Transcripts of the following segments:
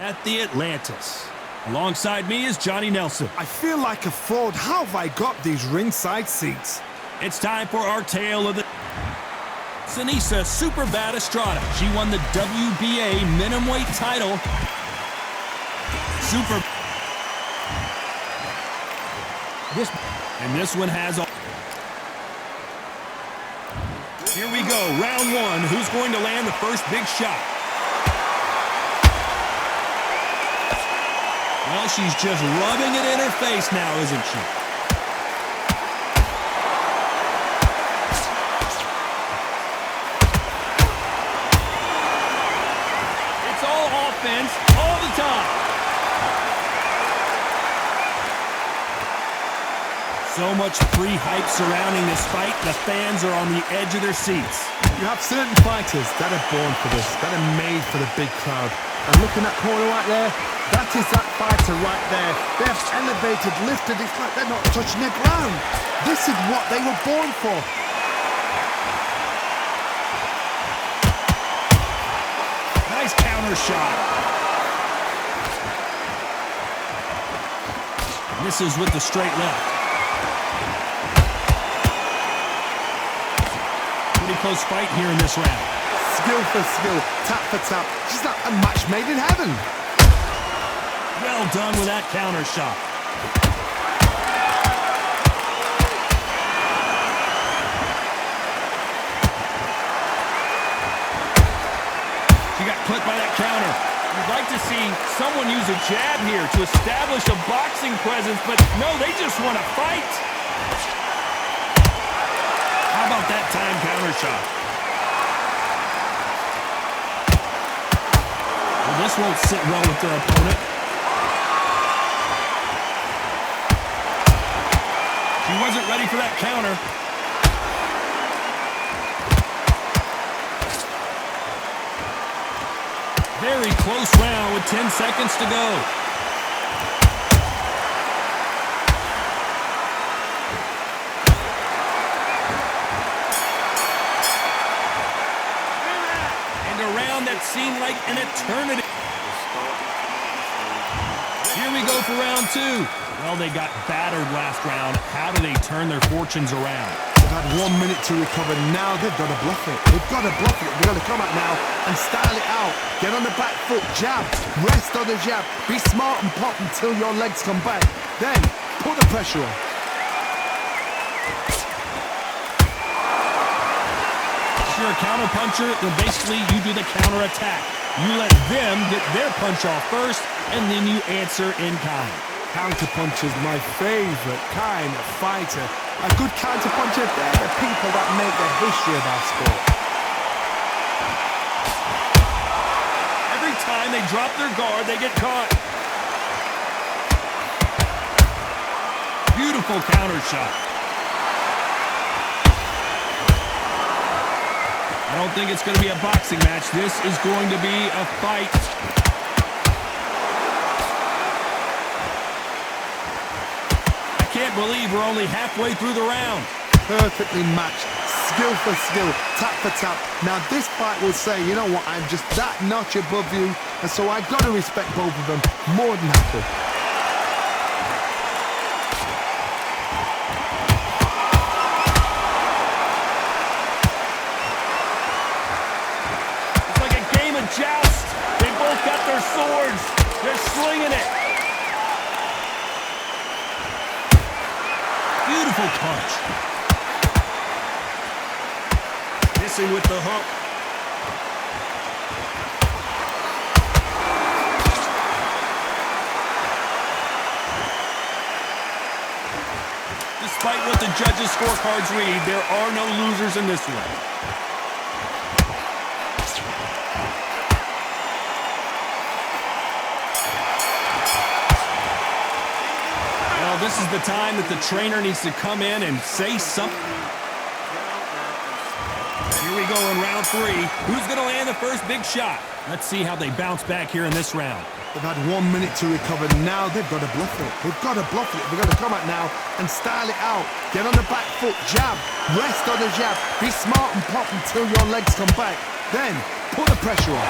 At the Atlantis. Alongside me is Johnny Nelson. I feel like a fraud. How have I got these ringside seats? It's time for our tale of the... Seniesa Super Bad Estrada. She won the WBA minimum weight title. This one has all... Here we go, round one. Who's going to land the first big shot? Well, she's just rubbing it in her face now, isn't she? It's all offense all the time. So much pre-hype surrounding this fight, the fans are on the edge of their seats. You have certain fighters that are born for this, that are made for the big crowd. And looking at that corner right there, that is that fighter right there. They have elevated, lifted, it's like they're not touching the ground. This is what they were born for. Nice counter shot. Misses with the straight left. Pretty close fight here in this round. Skill for skill, tap for tap. She's like a match made in heaven. Well done with that counter shot. She got clipped by that counter. You'd like to see someone use a jab here to establish a boxing presence, but no, they just want to fight. How about that time counter shot? Well, this won't sit well with their opponent. She wasn't ready for that counter. Very close round with 10 seconds to go. And a round that seemed like an eternity. Here we go for round two. Well, they got battered last round. How do they turn their fortunes around? They've had 1 minute to recover. Now they've got to bluff it. They've got to bluff it. They've got to come out now and style it out. Get on the back foot, jab, rest on the jab. Be smart and pop until your legs come back. Then, put the pressure on. If you're a counter puncher, then basically you do the counter attack. You let them get their punch off first, and then you answer in kind. Counterpuncher is my favorite kind of fighter. A good counterpuncher, they're the people that make the history of our sport. Every time they drop their guard, they get caught. Beautiful counter shot. I don't think it's going to be a boxing match. This is going to be a fight. Can't believe we're only halfway through the round. Perfectly matched, skill for skill, tap for tap. Now this fight will say, you know what, I'm just that notch above you, and so I've got to respect both of them more than happy. It's like a game of joust. They both got their swords. They're slinging it. Beautiful punch. Missing with the hook. Despite what the judges' scorecards read, there are no losers in this one. This is the time that the trainer needs to come in and say something. Here we go in round three. Who's going to land the first big shot? Let's see how they bounce back here in this round. They've had 1 minute to recover. Now they've got to bluff it. They've got to bluff it. They've got to come out now and style it out. Get on the back foot, jab, rest on the jab. Be smart and pop until your legs come back. Then, put the pressure on.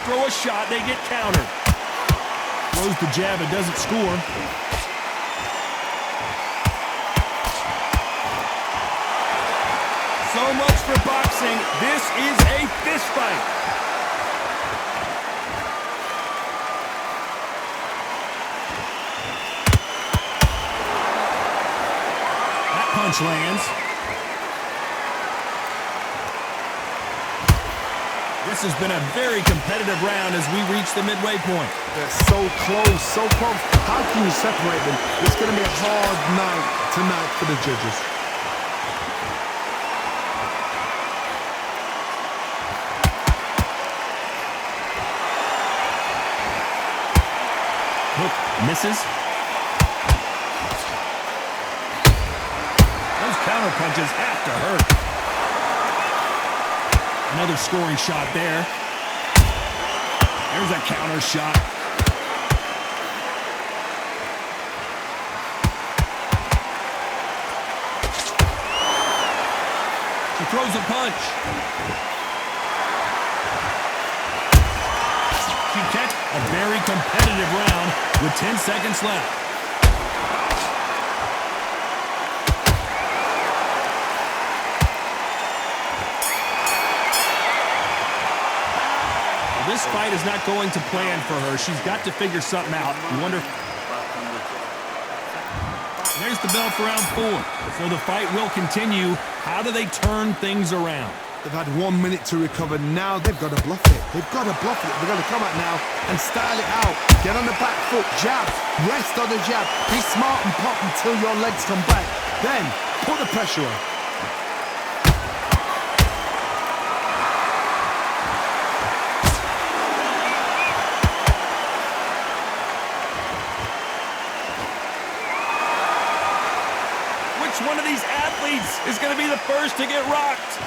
throw a shot, they get countered. Throws the jab and doesn't score. So much for boxing. This is a fist fight. That punch lands. This has been a very competitive round as we reach the midway point. They're so close, so close. How can you separate them? It's going to be a hard night tonight for the judges. Hook misses. Those counter punches have to hurt. Another scoring shot there. There's a counter shot. She throws a punch. She catch a very competitive round with 10 seconds left. This fight is not going to plan for her. She's got to figure something out. You wonder. There's the bell for round 4. So the fight will continue. How do they turn things around? They've had 1 minute to recover. Now they've got to bluff it. They've got to bluff it. They've got to come out now and style it out. Get on the back foot, jab, rest on the jab. Be smart and pop until your legs come back. Then put the pressure on. Which one of these athletes is going to be the first to get rocked?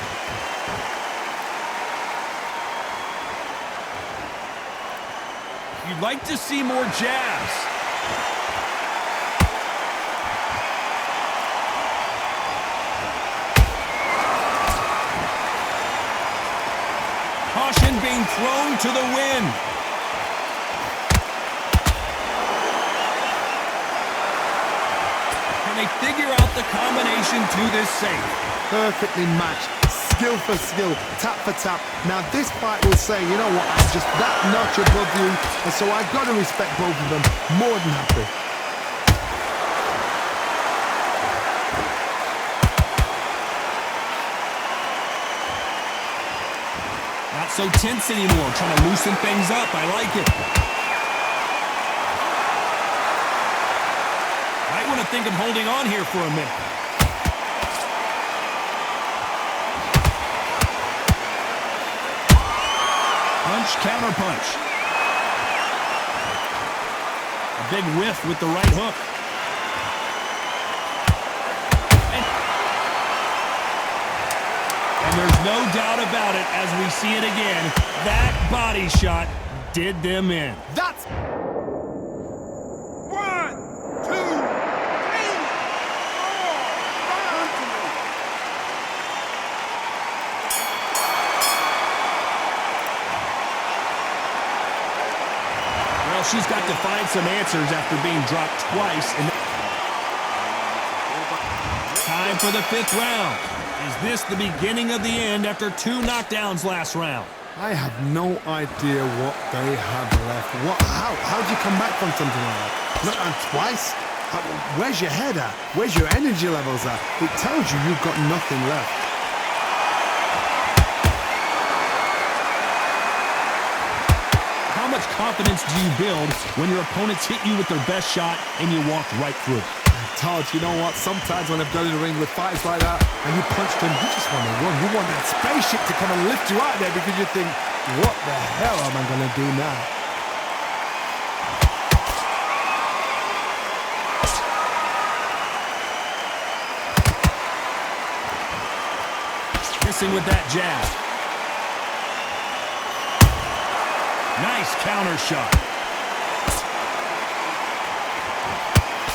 You'd like to see more jabs. Caution being thrown to the wind. Can they figure out the combination to this safe? Perfectly matched. Skill for skill, tap for tap. Now this fight will say, you know what, I'm just that notch above you, and so I've got to respect both of them. More than happy. Not so tense anymore, trying to loosen things up. I like it. Might want to think of holding on here for a minute. Punch, counter punch. A big whiff with the right hook. And there's no doubt about it as we see it again. That body shot did them in. That's... 1, 2, 3, 4, 5. Well, she's got to find some answers after being dropped twice. Time for the 5th round. Is this the beginning of the end after 2 knockdowns last round? I have no idea what they have left. How do you come back from something like that? Knocked down twice? Where's your head at? Where's your energy levels at? It tells you you've got nothing left. How much confidence do you build when your opponents hit you with their best shot and you walk right through it? Todd, you know what? Sometimes when I've gone in the ring with fights like that and you punch them, you just want to run. You want that spaceship to come and lift you out there because you think, what the hell am I going to do now? Missing with that jab. Nice counter shot.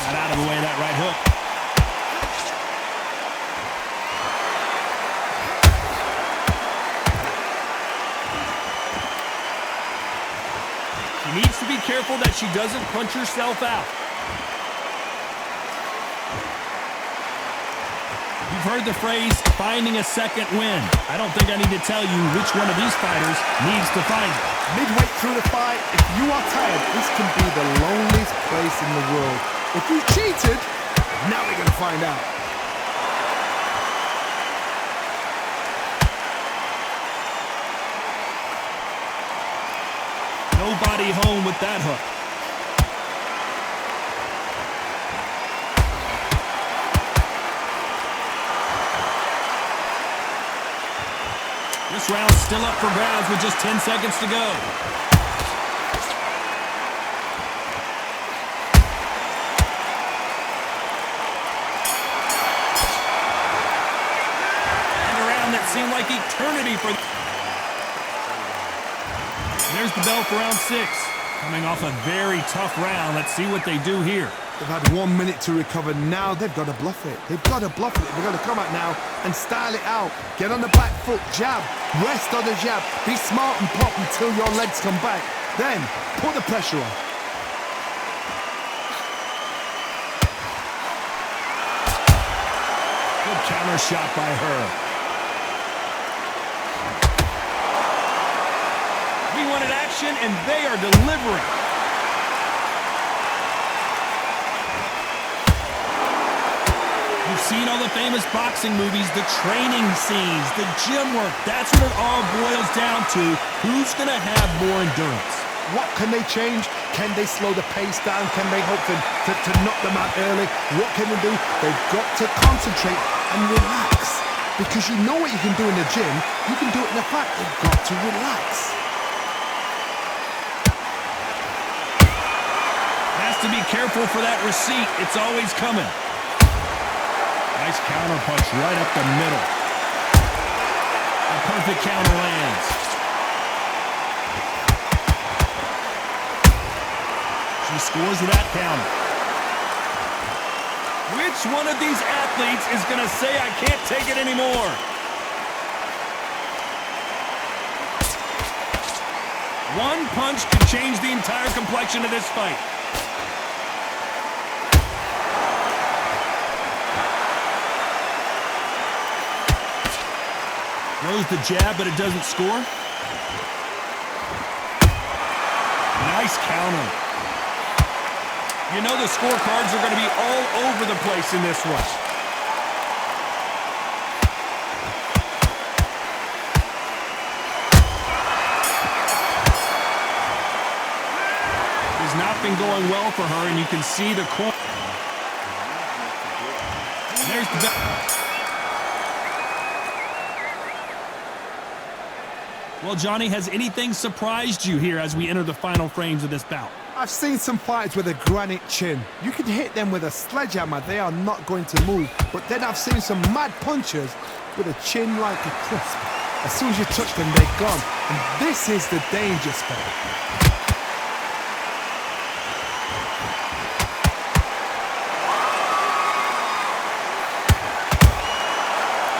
Got out of the way of that right hook. careful that she doesn't punch herself out. You've heard the phrase, finding a second win. I don't think I need to tell you which one of these fighters needs to find it. Midway through the fight, if you are tired, this can be the loneliest place in the world. If you cheated, now we're going to find out. Nobody home with that hook. This round's still up for grabs with just 10 seconds to go. And a round that seemed like eternity for... There's the bell for round 6. Coming off a very tough round. Let's see what they do here. They've had 1 minute to recover. Now they've got to bluff it. They've got to bluff it. They've got to come out now and style it out. Get on the back foot, jab, rest on the jab. Be smart and pop until your legs come back. Then put the pressure on. Good counter shot by her. We wanted action, and they are delivering. You've seen all the famous boxing movies, the training scenes, the gym work. That's what it all boils down to. Who's going to have more endurance? What can they change? Can they slow the pace down? Can they hope to knock them out early? What can they do? They've got to concentrate and relax. Because you know what you can do in the gym, you can do it in the fight. They've got to relax. Has to be careful for that receipt. It's always coming. Nice counter punch right up the middle. A perfect counter lands. She scores with that counter. Which one of these athletes is going to say, I can't take it anymore? One punch could change the entire complexion of this fight. Throws the jab, but it doesn't score. Nice counter. You know the scorecards are going to be all over the place in this one. It has not been going well for her, and you can see the corner. There's the... Well, Johnny, has anything surprised you here as we enter the final frames of this bout? I've seen some fights with a granite chin. You can hit them with a sledgehammer, they are not going to move. But then I've seen some mad punchers with a chin like a crisp. As soon as you touch them, they're gone. And this is the danger spot.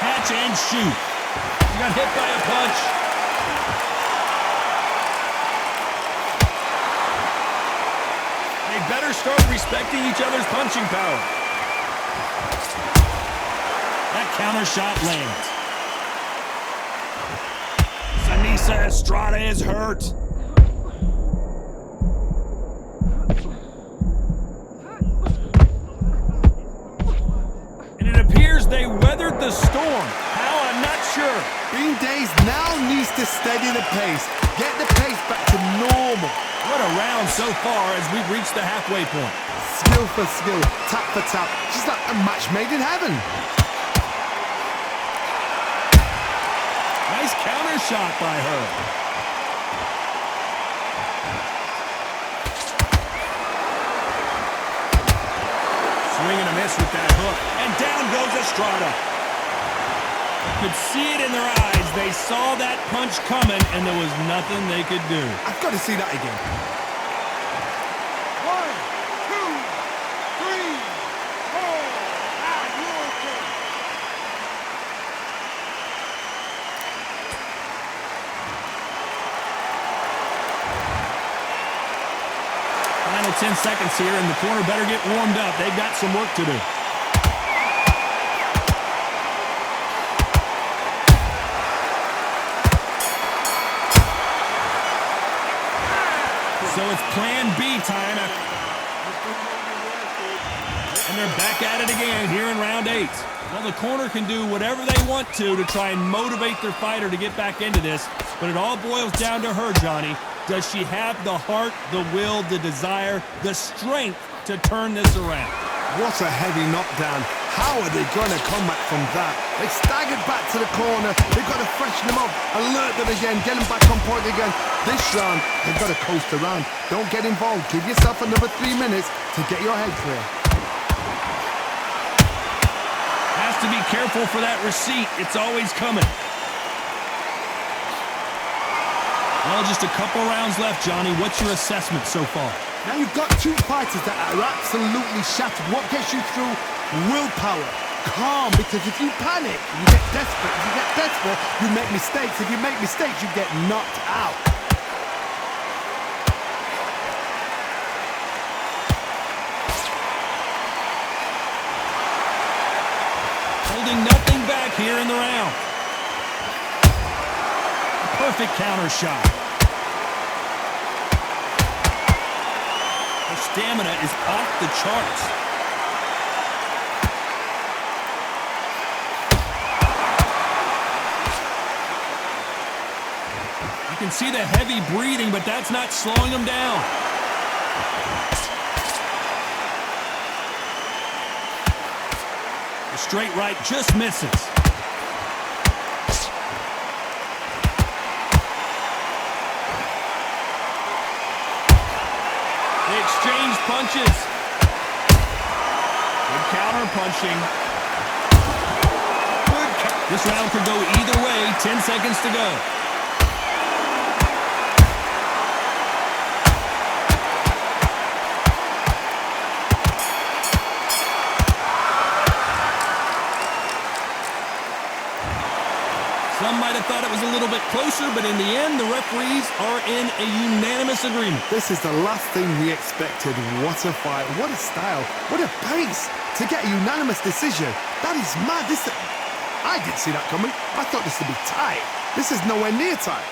Catch and shoot. He got hit by a punch. They better start respecting each other's punching power. That counter shot lands. Seniesa Estrada is hurt. And it appears they weathered the storm. How? I'm not sure. Bean Days now needs to steady the pace. Get the pace back to normal. What a round so far as we've reached the halfway point. Skill for skill, tap for tap. She's like a match made in heaven. Nice counter shot by her. Swing and a miss with that hook. And down goes Estrada. You could see it in their eyes. They saw that punch coming, and there was nothing they could do. I've got to see that again. 1, 2, 3, 4. Now you're okay. Final 10 seconds here, and the corner better get warmed up. They've got some work to do. So it's plan B time. And they're back at it again here in round 8. Well, the corner can do whatever they want to try and motivate their fighter to get back into this, but it all boils down to her, Johnny. Does she have the heart, the will, the desire, the strength to turn this around? What a heavy knockdown. How are they going to come back from that? They staggered back to the corner. They've got to freshen them up, alert them again, get them back on point again. This round, they've got to coast around. Don't get involved. Give yourself another 3 minutes to get your head clear. Has to be careful for that receipt. It's always coming. Well, just a couple rounds left, Johnny. What's your assessment so far? Now you've got two fighters that are absolutely shattered. What gets you through? Willpower. Calm, because if you panic, you get desperate. If you get desperate, you make mistakes. If you make mistakes, you get knocked out. Holding nothing back here in the round. Perfect counter shot. Her stamina is off the charts. You can see the heavy breathing, but that's not slowing them down. The straight right just misses. They exchange punches. Good counter punching. This round could go either way. 10 seconds to go. Some might have thought it was a little bit closer, but in the end, the referees are in a unanimous agreement. This is the last thing we expected. What a fight, what a style, what a pace to get a unanimous decision. That is mad. I didn't see that coming. I thought this would be tight. This is nowhere near tight.